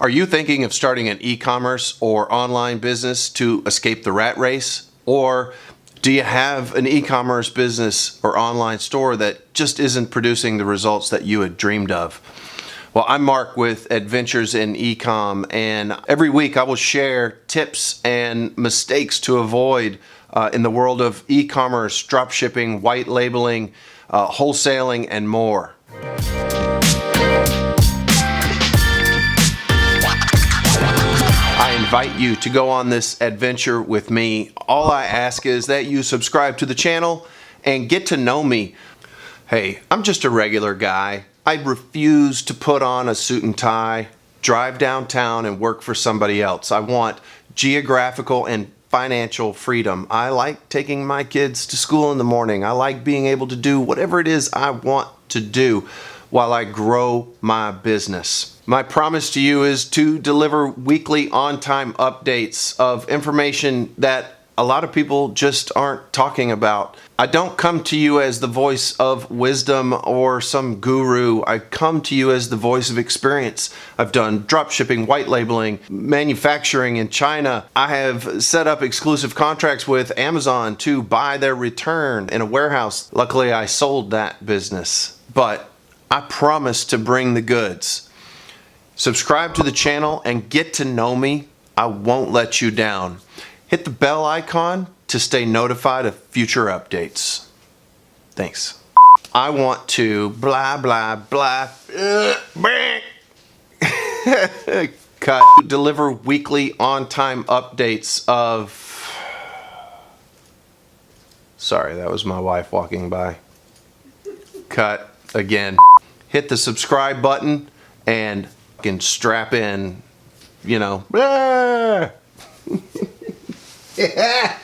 Are you thinking of starting an e-commerce or online business to escape the rat race? Or do you have an e-commerce business or online store that just isn't producing the results that you had dreamed of? Well, I'm Mark with Adventures in Ecom, and every week I will share tips and mistakes to avoid in the world of e-commerce, dropshipping, white labeling, wholesaling, and more. I invite you to go on this adventure with me. All I ask is that you subscribe to the channel and get to know me. Hey, I'm just a regular guy. I refuse to put on a suit and tie, drive downtown, and work for somebody else. I want geographical and financial freedom. I like taking my kids to school in the morning. I like being able to do whatever it is I want to do while I grow my business. My promise to you is to deliver weekly on-time updates of information that a lot of people just aren't talking about. I don't come to you as the voice of wisdom or some guru. I come to you as the voice of experience. I've done dropshipping, white labeling, manufacturing in China. I have set up exclusive contracts with Amazon to buy their return in a warehouse. Luckily, I sold that business, but I promise to bring the goods. Subscribe to the channel and get to know me. I won't let you down. Hit the bell icon to stay notified of future updates. Thanks. I want to blah, blah, blah, cut. Deliver weekly on-time updates of... Sorry, that was my wife walking by. Cut again. Hit the subscribe button and can strap in, you know. Yeah.